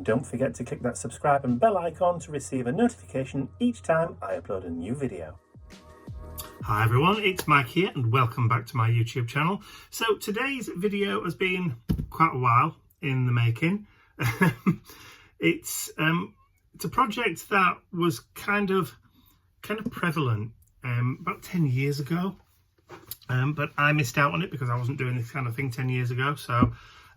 And don't forget to click that subscribe and bell icon to receive a notification each time I upload a new video. Hi everyone, it's Mike here and welcome back to my YouTube channel. So today's video has been quite a while in the making. It's a project that was kind of prevalent about 10 years ago, but I missed out on it because I wasn't doing this kind of thing 10 years ago. So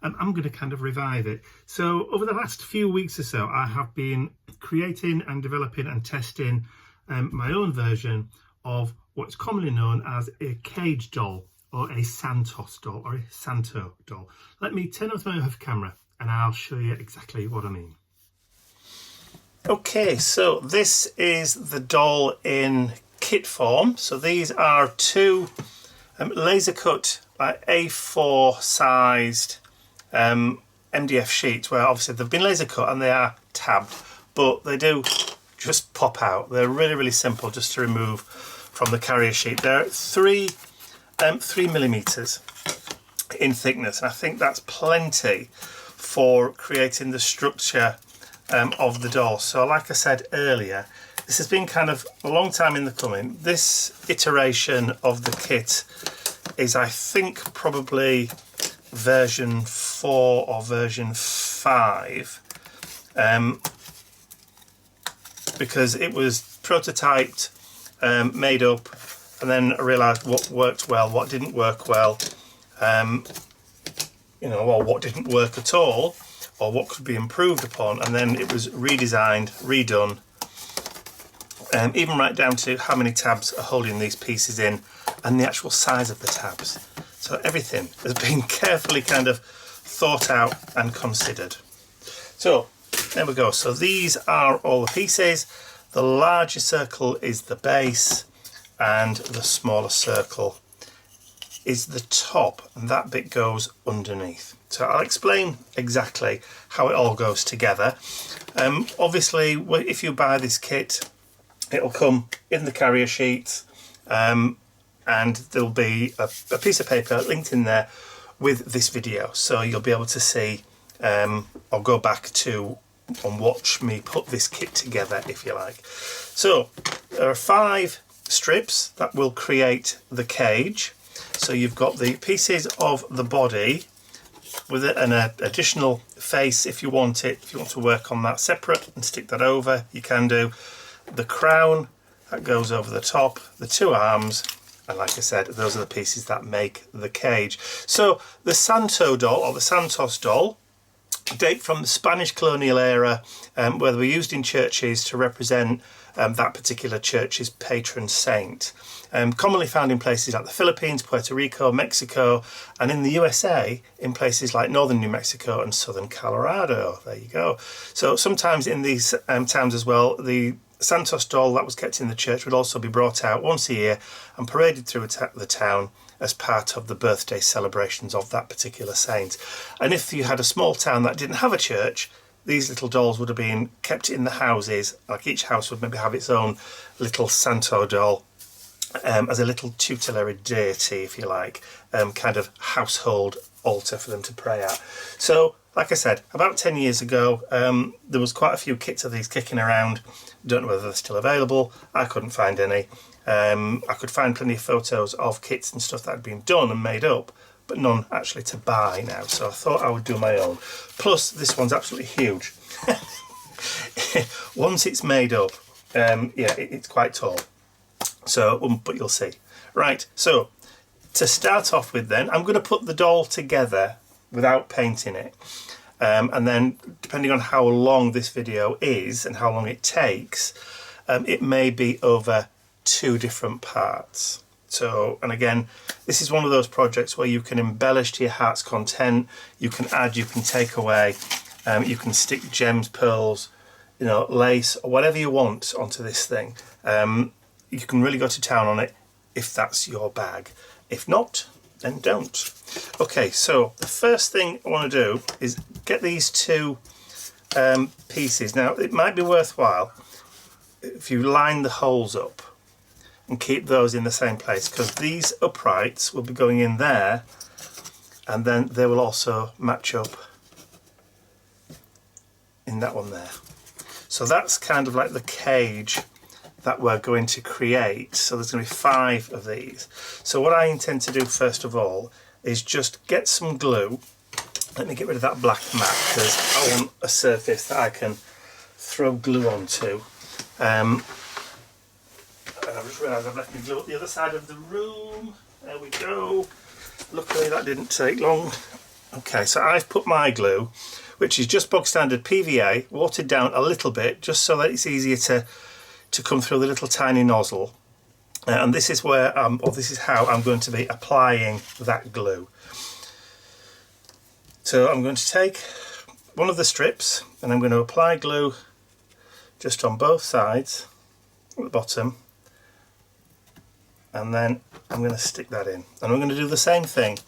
I'm going to kind of revive it. So over the last few weeks or so, I have been creating and developing and testing my own version of what's commonly known as a cage doll, or a Santos doll, or a Santo doll. Let me turn off my off camera and I'll show you exactly what I mean. Okay, so this is the doll in kit form. So these are two laser cut by A4 sized MDF sheets, where obviously they've been laser cut and they are tabbed, but they do just pop out. They're really simple just to remove from the carrier sheet. They're 3 millimeters in thickness, and I think that's plenty for creating the structure of the doll. So like I said earlier, this has been kind of a long time in the coming. This iteration of the kit is, I think, probably version 4 or version 5, because it was prototyped, made up, and then I realised what worked well, what didn't work well, or what didn't work at all, or what could be improved upon, and then it was redesigned, redone, even right down to how many tabs are holding these pieces in and the actual size of the tabs. So everything has been carefully kind of thought out and considered. So there we go. So these are all the pieces. The larger circle is the base and the smaller circle is the top, and that bit goes underneath. So I'll explain exactly how it all goes together. Obviously, if you buy this kit, it'll come in the carrier sheet, and there'll be a piece of paper linked in there with this video, so you'll be able to see or go back to and watch me put this kit together, if you like. So there are 5 strips that will create the cage. So you've got the pieces of the body with an additional face if you want it. If you want to work on that separate and stick that over, you can do. The crown that goes over the top, the 2 arms, and like I said, those are the pieces that make the cage. So the Santo doll, or the Santos doll, date from the Spanish colonial era, where they were used in churches to represent that particular church's patron saint. Commonly found in places like the Philippines, Puerto Rico, Mexico, and in the USA in places like northern New Mexico and southern Colorado. There you go. So sometimes in these towns as well, the Santos doll that was kept in the church would also be brought out once a year and paraded through the town as part of the birthday celebrations of that particular saint. And if you had a small town that didn't have a church, these little dolls would have been kept in the houses. Like each house would maybe have its own little Santo doll, as a little tutelary deity, if you like, kind of household altar for them to pray at. So like I said, about 10 years ago, there was quite a few kits of these kicking around. Don't know whether they're still available. I couldn't find any. I could find plenty of photos of kits and stuff that had been done and made up, but none actually to buy now. So I thought I would do my own. Plus, this one's absolutely huge. Once it's made up, it's quite tall. So, but you'll see. Right, so to start off with then, I'm going to put the doll together without painting it. And then, depending on how long this video is and how long it takes, it may be over 2 different parts. So, and again, this is one of those projects where you can embellish to your heart's content. You can add, you can take away, you can stick gems, pearls, lace, or whatever you want onto this thing. You can really go to town on it if that's your bag. If not, then don't. Okay, so the first thing I want to do is get these 2 pieces. Now, it might be worthwhile if you line the holes up and keep those in the same place, because these uprights will be going in there, and then they will also match up in that one there. So that's kind of like the cage that we're going to create. So there's going to be 5 of these. So what I intend to do first of all is just get some glue. Let me get rid of that black mat because I want a surface that I can throw glue onto. And I've just realised I've left my glue at the other side of the room. There we go. Luckily that didn't take long. Okay, so I've put my glue, which is just bog standard PVA, watered down a little bit just so that it's easier to come through the little tiny nozzle. And this is where, or this is how I'm going to be applying that glue. So I'm going to take one of the strips and I'm going to apply glue just on both sides at the bottom, and then I'm going to stick that in, and I'm going to do the same thing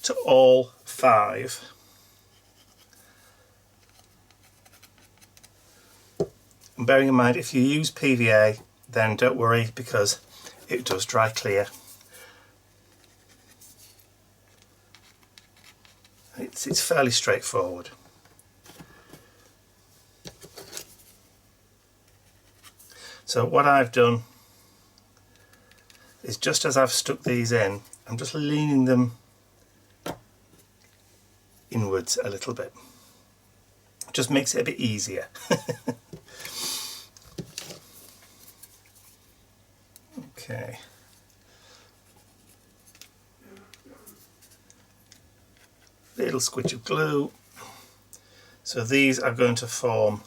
to all 5. And bearing in mind, if you use PVA, then don't worry because it does dry clear. It's fairly straightforward. So what I've done is, just as I've stuck these in, I'm just leaning them inwards a little bit. It just makes it a bit easier. Okay. Little squidge of glue. So these are going to form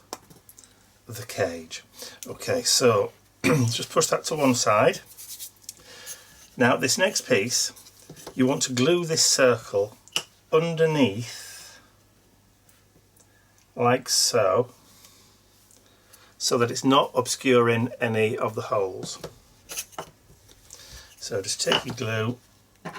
the cage. Okay, so just push that to one side. Now this next piece, you want to glue this circle underneath, like so, so that it's not obscuring any of the holes. So just take your glue, and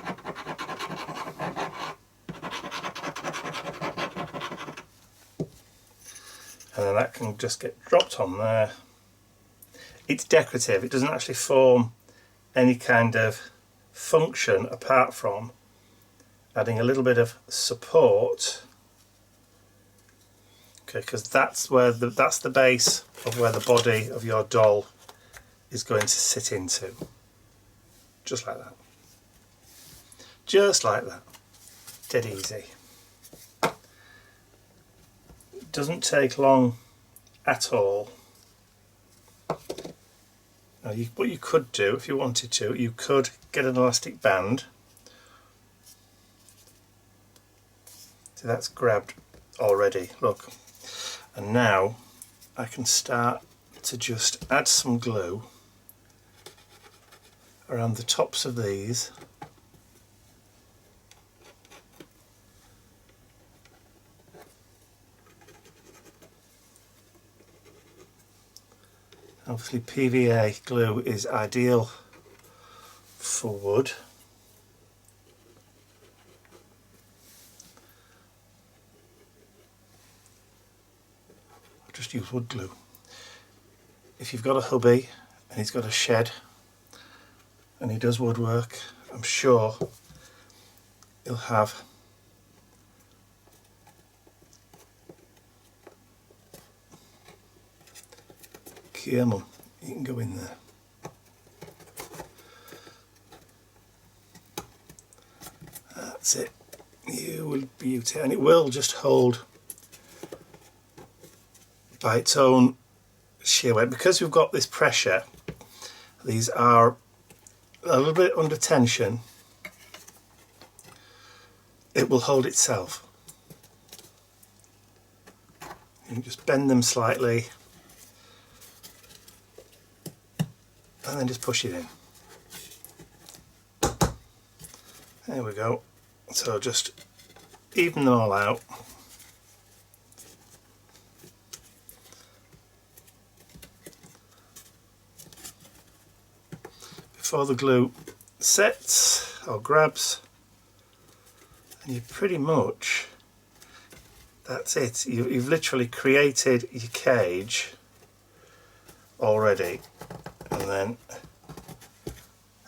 then that can just get dropped on there. It's decorative, it doesn't actually form any kind of function apart from adding a little bit of support. Okay, because that's where that's the base of where the body of your doll is going to sit into. Just like that. Just like that. Dead easy. It doesn't take long at all. Now what you could do, if you wanted to, you could get an elastic band. So that's grabbed already, look. And now I can start to just add some glue around the tops of these. Obviously PVA glue is ideal for wood. I'll just use wood glue. If you've got a hubby and he's got a shed and he does woodwork, I'm sure he'll have come on, you can go in there. That's it. You will beauty, and it will just hold by its own sheer weight. Because we've got this pressure, these are a little bit under tension, it will hold itself. You can just bend them slightly and then just push it in. There we go. So just even them all out. Before the glue sets or grabs, and you pretty much, that's it. You've literally created your cage already. And then,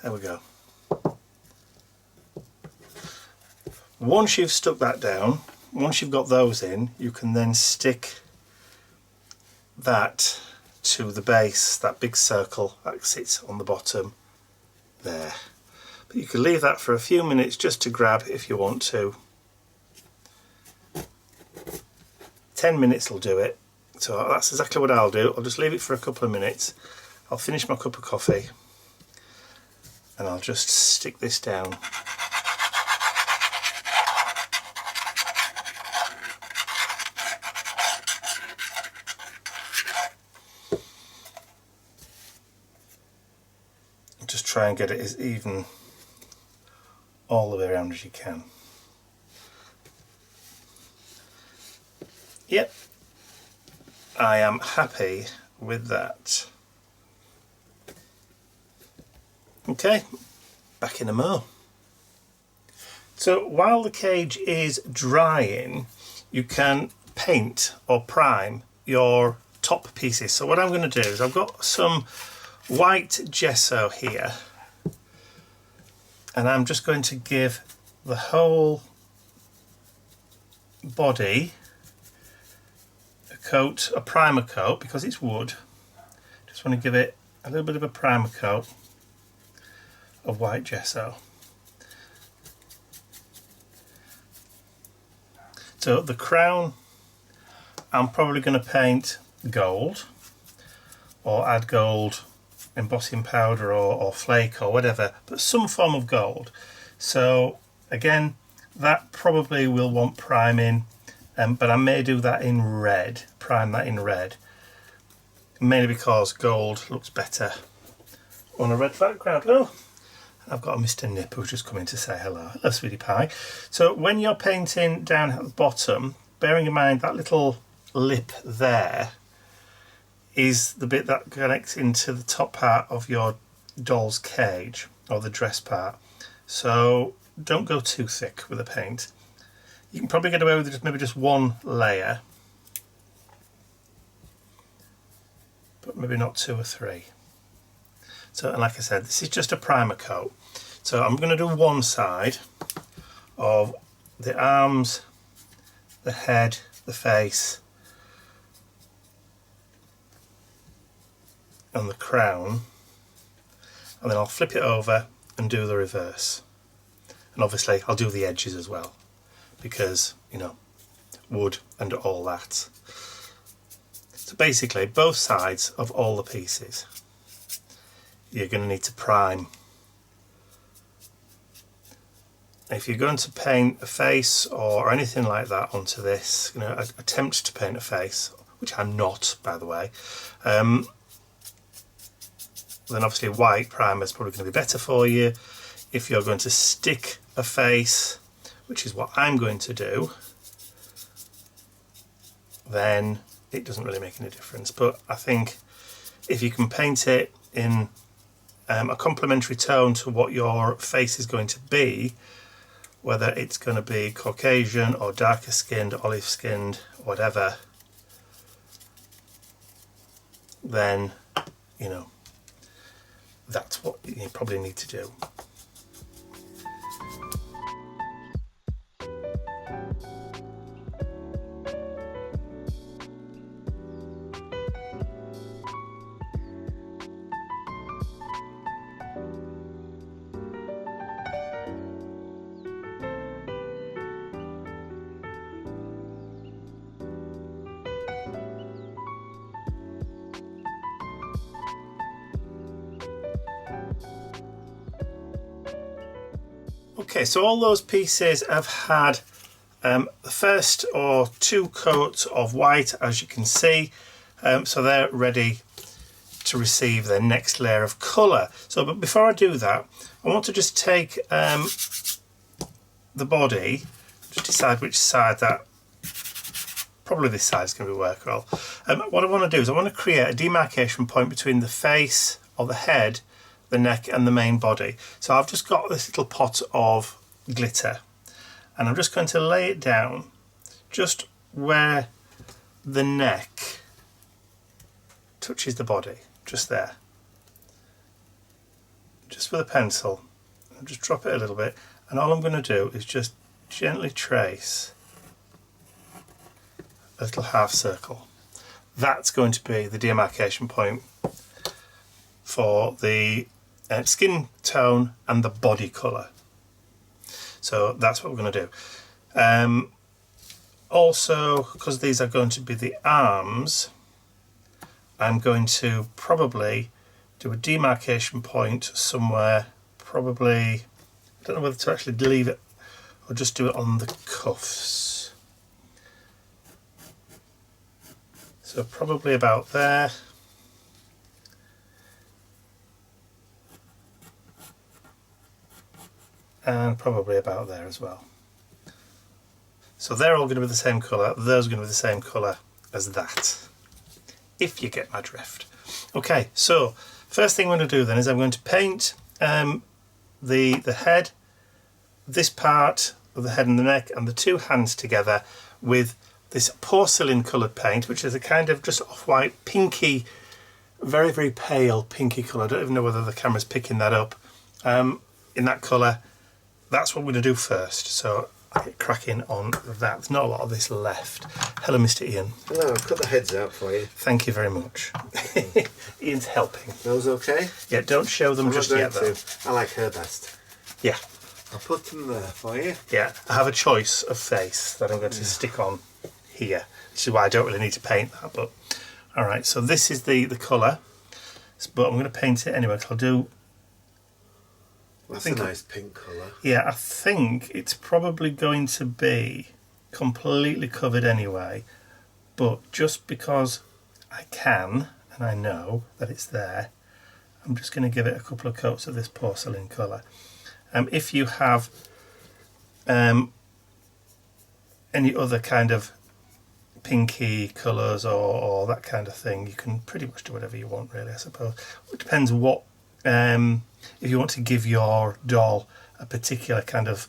there we go. Once you've stuck that down, once you've got those in, you can then stick that to the base, that big circle that sits on the bottom there. But you can leave that for a few minutes just to grab if you want to. 10 minutes will do it. So that's exactly what I'll do. I'll just leave it for a couple of minutes. I'll finish my cup of coffee and I'll just stick this down. Just try and get it as even all the way around as you can. Yep, I am happy with that. Okay, back in a mo. So while the cage is drying, you can paint or prime your top pieces. So what I'm going to do is I've got some white gesso here, and I'm just going to give the whole body a primer coat because it's wood. Just want to give it a little bit of a primer coat of white gesso. So the crown I'm probably going to paint gold or add gold embossing powder or flake or whatever, but some form of gold. So again, that probably will want priming, but I may do that in red, prime that in red, mainly because gold looks better on a red background. Oh, I've got a Mr. Nip who's just come in to say hello. Hello, sweetie pie. So when you're painting down at the bottom, bearing in mind that little lip there is the bit that connects into the top part of your doll's cage or the dress part. So don't go too thick with the paint. You can probably get away with maybe just one layer, but maybe not two or three. So, and like I said, this is just a primer coat. So I'm going to do one side of the arms, the head, the face, and the crown, and then I'll flip it over and do the reverse. And obviously I'll do the edges as well, because, you know, wood and all that. So basically both sides of all the pieces you're going to need to prime. If you're going to paint a face or anything like that onto this, you know, attempt to paint a face, which I'm not, by the way, then obviously white primer is probably going to be better for you. If you're going to stick a face, which is what I'm going to do, then it doesn't really make any difference. But I think if you can paint it in a complementary tone to what your face is going to be, whether it's going to be Caucasian or darker skinned, olive skinned, whatever, then, you know, that's what you probably need to do. Okay, so all those pieces have had the first or two coats of white, as you can see, so they're ready to receive their next layer of colour. So, but before I do that, I want to just take the body, just decide which side that, probably this side is going to work well. What I want to do is I want to create a demarcation point between the face or the head, the neck and the main body. So I've just got this little pot of glitter and I'm just going to lay it down just where the neck touches the body, just there, just with a pencil. I'll just drop it a little bit, and all I'm going to do is just gently trace a little half circle. that's going to be the demarcation point for the skin tone and the body colour. So that's what we're going to do. Also, because these are going to be the arms, I'm going to probably do a demarcation point somewhere, probably, I don't know whether to actually leave it or just do it on the cuffs. So probably about there. And probably about there as well. So they're all going to be the same colour, those are going to be the same colour as that, if you get my drift. Okay, so first thing I'm going to do then is I'm going to paint the head, this part of the head and the neck and the two hands together with this porcelain coloured paint, which is a kind of just off-white, pinky, very, very pale pinky colour. I don't even know whether the camera's picking that up. In that colour, that's what we're going to do first. So I'll get cracking on that. There's not a lot of this left. Hello, Mr. Ian. Hello, I've cut the heads out for you. Thank you very much. Ian's helping. Those okay? Yeah, don't show them just yet though. I like her best. Yeah. I'll put them there for you. Yeah, I have a choice of face that I'm going to stick on here, which is why I don't really need to paint that. But all right, so this is the colour, but I'm going to paint it anyway. I'll do. That's a nice pink colour. Yeah, I think it's probably going to be completely covered anyway, but just because I can and I know that it's there, I'm just going to give it a couple of coats of this porcelain colour. If you have any other kind of pinky colours or that kind of thing, you can pretty much do whatever you want, really, I suppose. It depends what, if you want to give your doll a particular kind of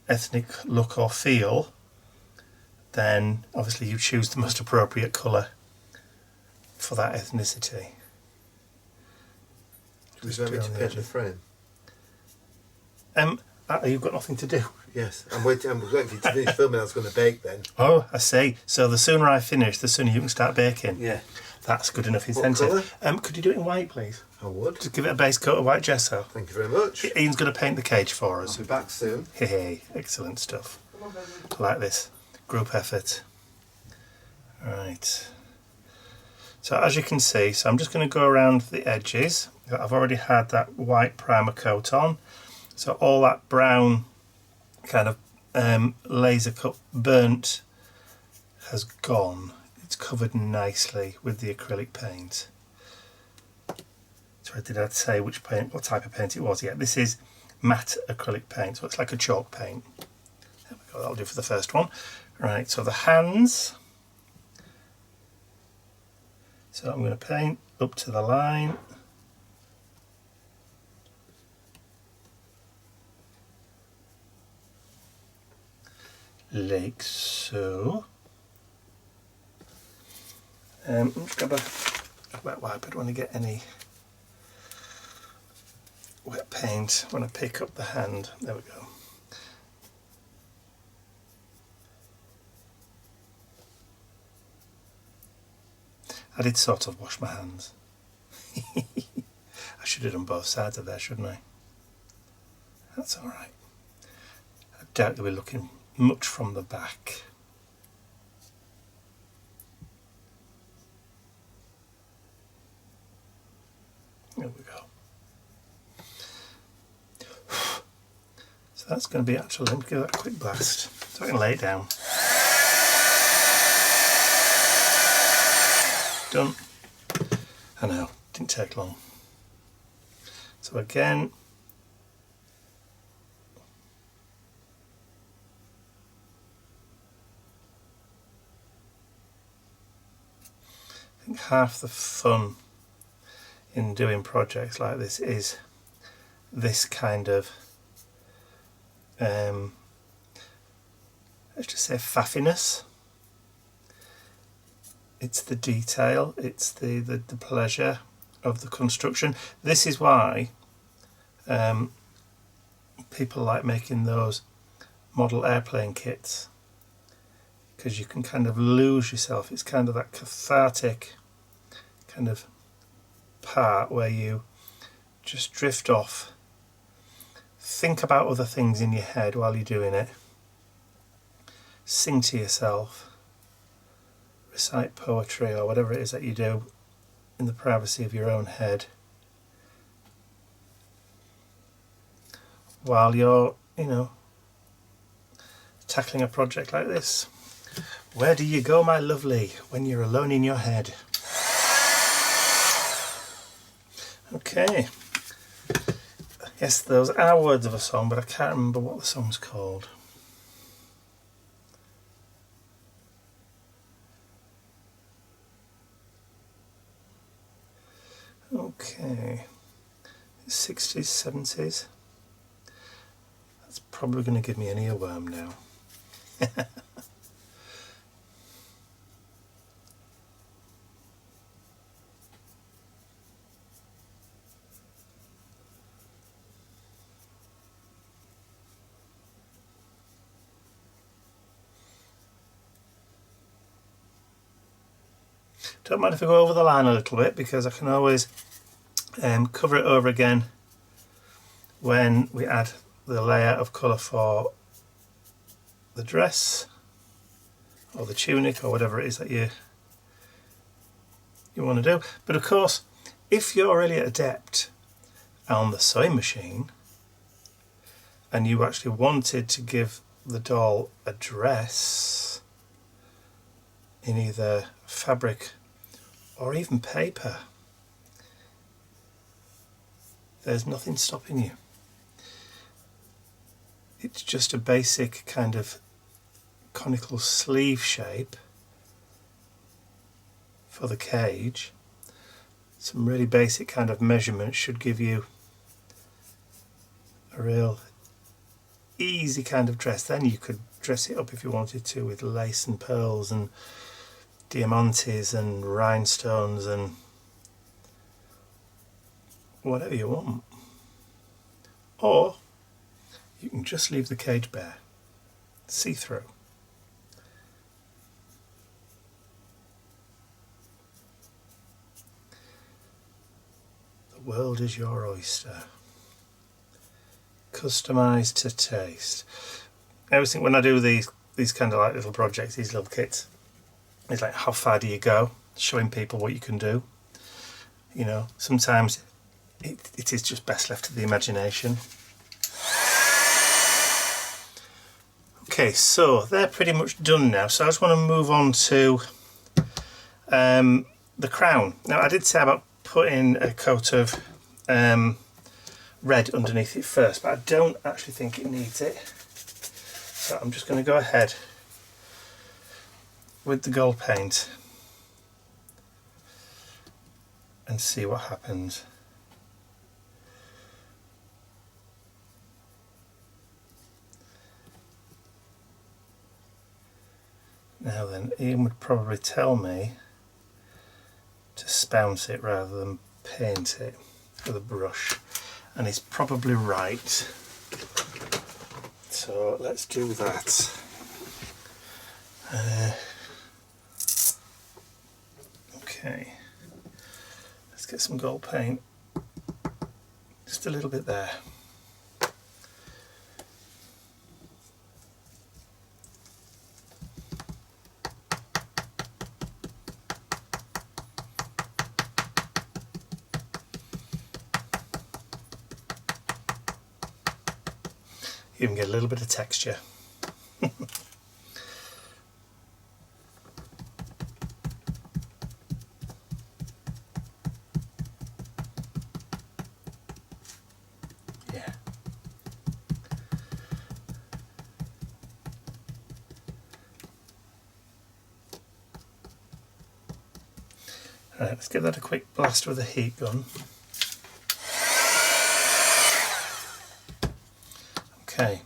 ethnic look or feel, then obviously you choose the most appropriate colour for that ethnicity. Would you like me to paint the frame? You've got nothing to do. Yes, I'm waiting for you to finish filming. I was going to bake then. Oh, I see. So the sooner I finish, the sooner you can start baking. Yeah. That's good enough incentive. Colour? Could you do it in white, please? I would. Just give it a base coat of white gesso. Thank you very much. Ian's going to paint the cage for us. I'll be back soon. Hey, excellent stuff. I like this. Group effort. Right. So as you can see, so I'm just going to go around the edges. I've already had that white primer coat on. So all that brown kind of laser cut burnt has gone. It's covered nicely with the acrylic paint. Sorry, did I say which paint, what type of paint it was? Yeah, this is matte acrylic paint, so it's like a chalk paint. There we go, that'll do for the first one. Right, so the hands. So I'm going to paint up to the line. Like so. Just grab a wet wipe. I don't want to get any wet paint when I pick up the hand. There we go. I did sort of wash my hands. I should have done both sides of there, shouldn't I? That's alright. I doubt they'll be looking much from the back. There we go. So that's going to be actually, let me give that a quick blast so I can lay it down. Done. I know, didn't take long. So again, I think half the fun in doing projects like this is this kind of let's just say faffiness. It's the detail, it's the pleasure of the construction. This is why people like making those model airplane kits. because you can kind of lose yourself. It's kind of that cathartic kind of part where you just drift off, think about other things in your head while you're doing it, sing to yourself, recite poetry or whatever it is that you do in the privacy of your own head while you're, tackling a project like this. Where do you go, my lovely, when you're alone in your head? Okay. Yes, those are words of a song, but I can't remember what the song's called. Okay. 60s, 70s. That's probably going to give me an earworm now. Don't mind if I go over the line a little bit, because I can always cover it over again when we add the layer of colour for the dress or the tunic or whatever it is that you want to do. But of course, if you're really adept on the sewing machine and you actually wanted to give the doll a dress in either fabric or even paper, there's nothing stopping you. It's just a basic kind of conical sleeve shape for the cage. Some really basic kind of measurements should give you a real easy kind of dress. Then you could dress it up if you wanted to with lace and pearls and diamantes and rhinestones and whatever you want. Or you can just leave the cage bare, see-through. The world is your oyster. Customised to taste. I always think when I do these kind of like little projects, these little kits, it's like, how far do you go? Showing people what you can do. Sometimes it is just best left to the imagination. Okay, so they're pretty much done now. So I just want to move on to the crown. Now, I did say about putting a coat of red underneath it first, but I don't actually think it needs it. So I'm just going to go ahead with the gold paint and see what happens. Now then, Ian would probably tell me to spounce it rather than paint it with a brush, and he's probably right. So let's do that. Okay, let's get some gold paint, just a little bit there. You can get a little bit of texture. Yeah. Alright, let's give that a quick blast with a heat gun. Okay,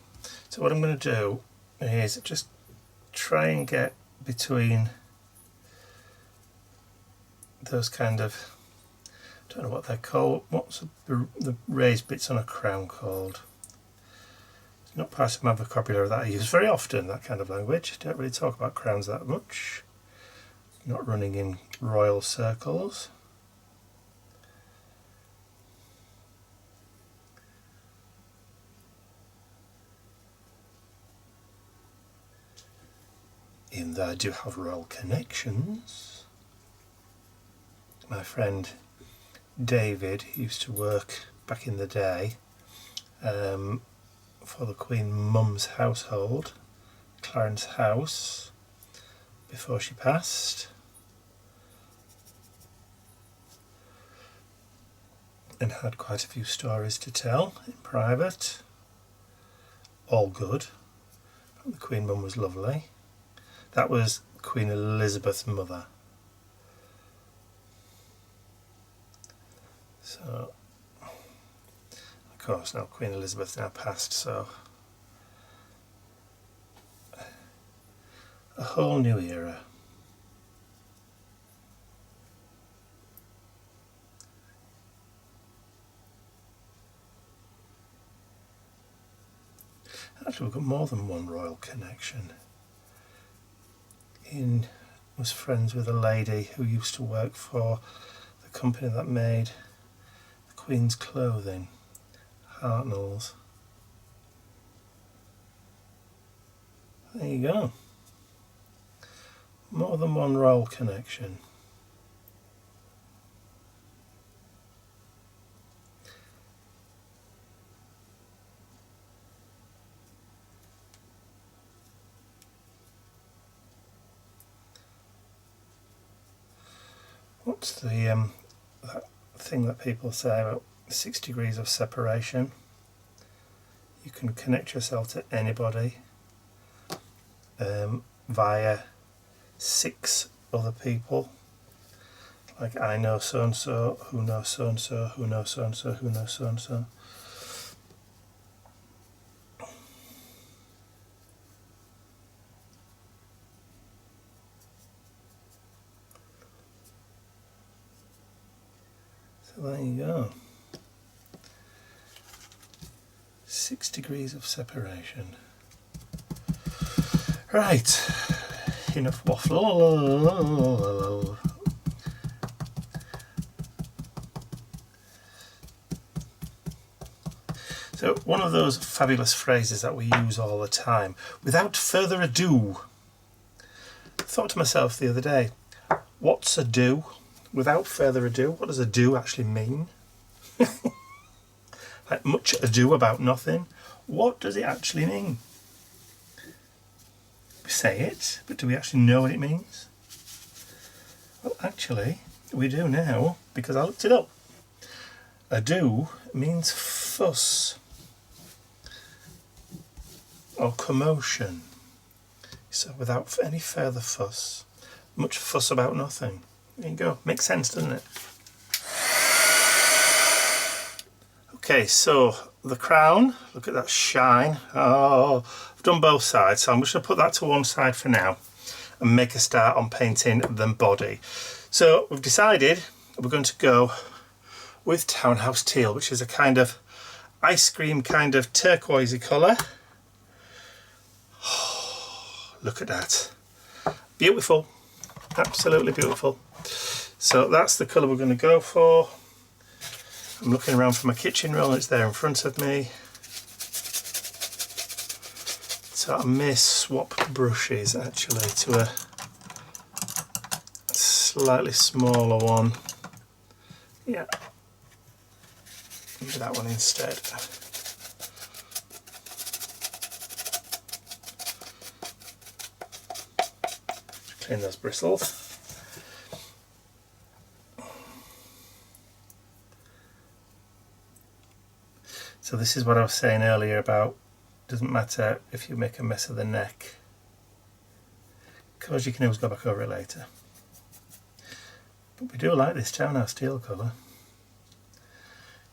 so what I'm going to do is just try and get between those kind of, I don't know what they're called, what's the raised bits on a crown called? There's Not part of my vocabulary that I use very often, that kind of language. Don't really talk about crowns that much. Not running in royal circles. Even though I do have royal connections. My friend David used to work back in the day for the Queen Mum's household, Clarence House, before she passed. And had quite a few stories to tell in private. All good. The Queen Mum was lovely. That was Queen Elizabeth's mother. So, of course, now Queen Elizabeth's now passed, so a whole new era. Actually, we've got more than one royal connection. Ian was friends with a lady who used to work for the company that made the Queen's clothing, Hartnell's. There you go. More than one royal connection. What's the that thing that people say about 6 degrees of separation? You can connect yourself to anybody via 6 other people. Like I know so and so, who knows so and so, who knows so and so, who knows so and so. So there you go. 6 degrees of separation. Right, enough waffle. So one of those fabulous phrases that we use all the time, without further ado. I thought to myself the other day, what's a do? Without further ado, what does a do actually mean? Like much ado about nothing. What does it actually mean? We say it, but do we actually know what it means? Well, actually, we do now, because I looked it up. Ado means fuss or commotion. So without any further fuss, much fuss about nothing. There you go. Makes sense, doesn't it? Okay, so the crown, look at that shine. Oh, I've done both sides, so I'm just going to put that to one side for now and make a start on painting the body. So we've decided we're going to go with Townhouse Teal, which is a kind of ice cream kind of turquoisey colour. Oh, look at that. Beautiful. Absolutely beautiful. So that's the colour we're going to go for. I'm looking around for my kitchen roll, it's there in front of me. So I may swap brushes actually to a slightly smaller one. Yeah, maybe that one instead. Clean those bristles. So this is what I was saying earlier about doesn't matter if you make a mess of the neck, because you can always go back over it later. But we do like this Townhouse Teal colour.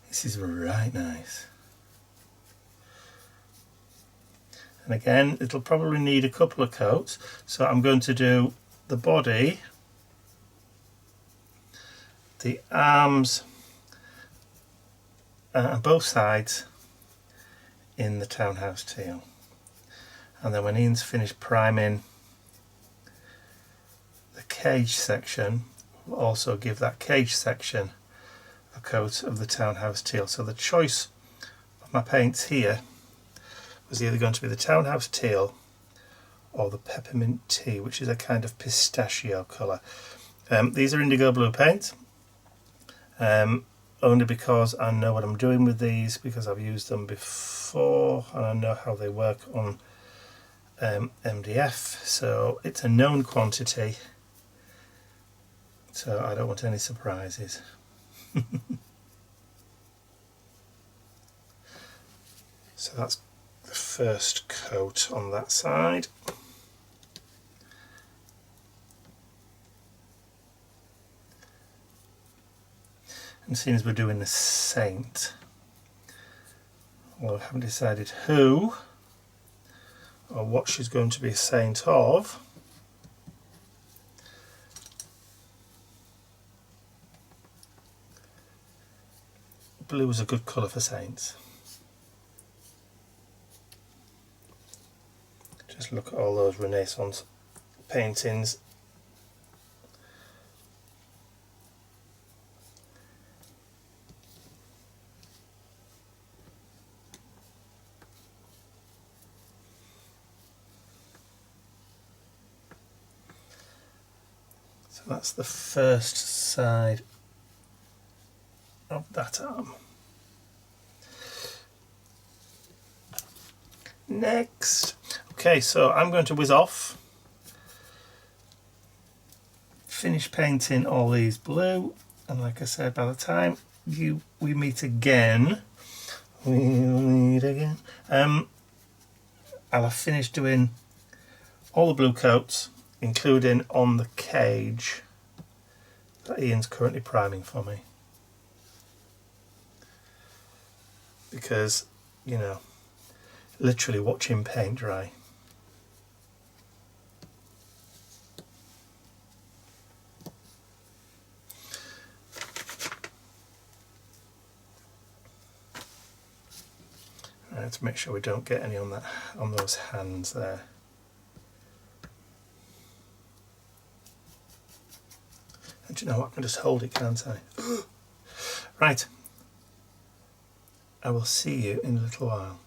This is right nice. And again, it'll probably need a couple of coats, so I'm going to do the body, the arms, both sides in the townhouse teal. And then when Ian's finished priming the cage section, we'll also give that cage section a coat of the townhouse teal. So the choice of my paints here was either going to be the townhouse teal or the peppermint tea, which is a kind of pistachio colour. These are indigo blue paint, only because I know what I'm doing with these, because I've used them before and I know how they work on MDF, so it's a known quantity, so I don't want any surprises. So that's the first coat on that side. And seeing as we're doing the saint, well, I haven't decided who or what she's going to be a saint of. Blue is a good colour for saints. Just look at all those Renaissance paintings. So that's the first side of that arm. Next, okay, so I'm going to whiz off, finish painting all these blue, and like I said, by the time we meet again, I'll have finished doing all the blue coats, including on the cage that Ian's currently priming for me, because, you know, literally watching paint dry. Right, to make sure we don't get any on those hands there. And do you know what? I can just hold it, can't I? Right. I will see you in a little while.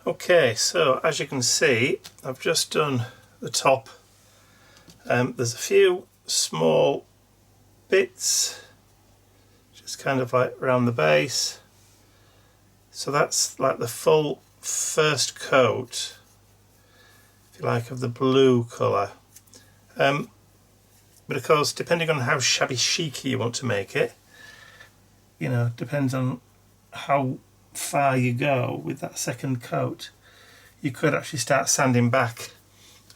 Okay, so as you can see, I've just done the top. There's a few small bits, just kind of like around the base. So that's like the full first coat, if you like, of the blue colour. But of course, depending on how shabby chic you want to make it, you know, depends on how far you go with that second coat. You could actually start sanding back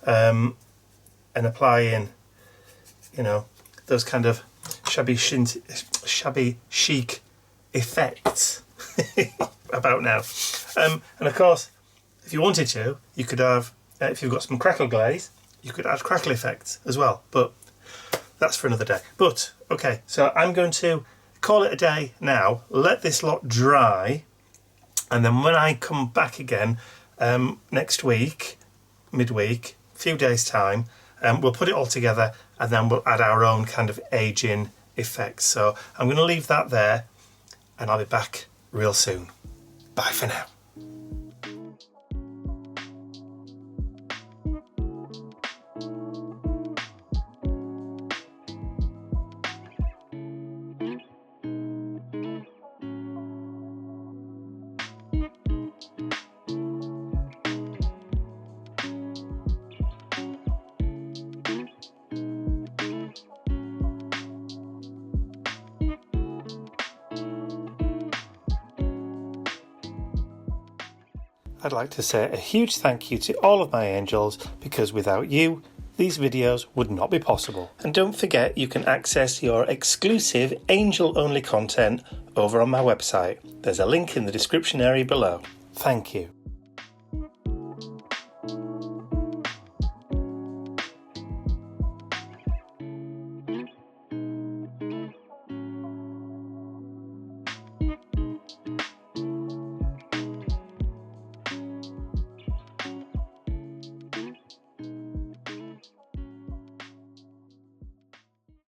and applying, you know, those kind of shabby chic effects about now. And of course, if you wanted to, you could have, if you've got some crackle glaze, you could add crackle effects as well, but that's for another day. But okay, so I'm going to call it a day now, let this lot dry, and then when I come back again next week, midweek, a few days time, we'll put it all together and then we'll add our own kind of aging effects. So I'm going to leave that there and I'll be back real soon. Bye for now. I'd like to say a huge thank you to all of my angels, because without you, these videos would not be possible. And don't forget, you can access your exclusive angel-only content over on my website. There's a link in the description area below. Thank you.